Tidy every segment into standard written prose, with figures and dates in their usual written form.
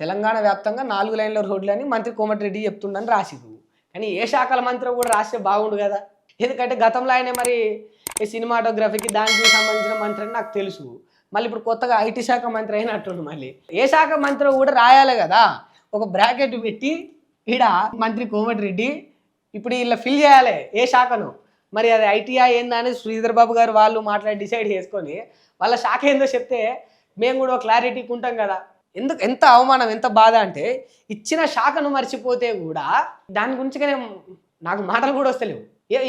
తెలంగాణ వ్యాప్తంగా 4 లైన్ల రోడ్లని మంత్రి కోమటిరెడ్డి చెప్తుండని రాసిరు. కానీ ఏ శాఖల మంత్రో కూడా రాస్తే బాగుండు కదా. ఎందుకంటే గతంలో ఆయనే మరి ఈ సినిమాటోగ్రఫీకి దానికి సంబంధించిన మంత్రి అని నాకు తెలుసు. మళ్ళీ ఇప్పుడు కొత్తగా ఐటీ శాఖ మంత్రి అయినట్టుండు. మళ్ళీ ఏ శాఖ మంత్రో కూడా రాయాలి కదా. ఒక బ్రాకెట్ పెట్టి ఈడ మంత్రి కోమటిరెడ్డి ఇప్పుడు ఇలా ఫిల్ చేయాలి ఏ శాఖను. మరి అది ఐటీఐ ఏందని శ్రీధర్ బాబు గారు వాళ్ళు మాట్లాడి డిసైడ్ చేసుకొని వాళ్ళ శాఖ ఏందో చెప్తే మేము కూడా క్లారిటీకి ఉంటాం కదా. ఎందుకు ఎంత అవమానం, ఎంత బాధ అంటే ఇచ్చిన శాఖను మర్చిపోతే కూడా దాని గురించి నాకు మాటలు కూడా వస్తలేవు.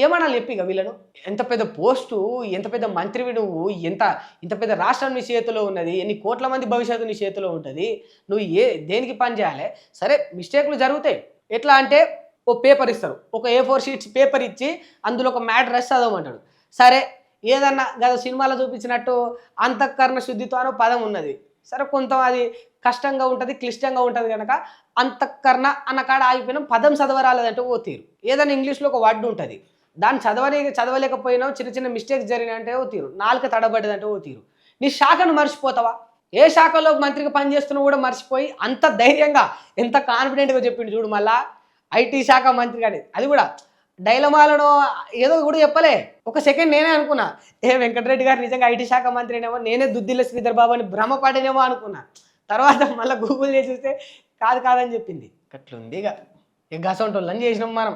ఏమనాలి చెప్పిగా వీళ్ళను. ఎంత పెద్ద పోస్టు, ఎంత పెద్ద మంత్రివి నువ్వు, ఇంత పెద్ద రాష్ట్రం నీ చేతిలో ఉన్నది, ఎన్ని కోట్ల మంది భవిష్యత్తు నీ చేతిలో ఉంటుంది, నువ్వు దేనికి పని చేయాలి. సరే మిస్టేక్లు జరుగుతాయి. ఎట్లా అంటే ఓ పేపర్ ఇస్తారు, ఒక A4 షీట్స్ పేపర్ ఇచ్చి అందులో ఒక మ్యాటర్ రాసి చదవమంటాడు. సరే ఏదన్నా గత సినిమాలో చూపించినట్టు అంతఃకరణ శుద్ధితో అనే పదం ఉన్నది. సరే కొంత అది కష్టంగా ఉంటుంది, క్లిష్టంగా ఉంటుంది కనుక అంతఃకరణ అన్న కాడ ఆగిపోయినాం. పదం చదవరాలేదంటే ఓ తీరు. ఏదైనా ఇంగ్లీష్లో ఒక వర్డ్ ఉంటుంది, దాన్ని చదవలేకపోయినావు, చిన్న చిన్న మిస్టేక్స్ జరిగినాయంటే ఓ తీరు, నాలుక తడబడ్డదంటే ఓ తీరు. నీ శాఖను మర్చిపోతావా? ఏ శాఖలో మంత్రిగా పనిచేస్తున్నా కూడా మర్చిపోయి అంత ధైర్యంగా ఎంత కాన్ఫిడెంట్గా చెప్పిండు చూడు. మళ్ళా ఐటీ శాఖ మంత్రి కానీ అది కూడా డైలమాలను ఏదో కూడా చెప్పలే. ఒక సెకండ్ నేనే అనుకున్నా వెంకటరెడ్డి గారు నిజంగా ఐటీ శాఖ మంత్రినేమో, నేనే దుద్దిల్ల శ్రీధర్ బాబు అని భ్రమపడినేమో అనుకున్నా. తర్వాత మళ్ళీ గూగుల్ చేసి చూస్తే కాదని చెప్పింది. అట్లుంది ఇక గసంటోళ్ళని చేసినాం మనం.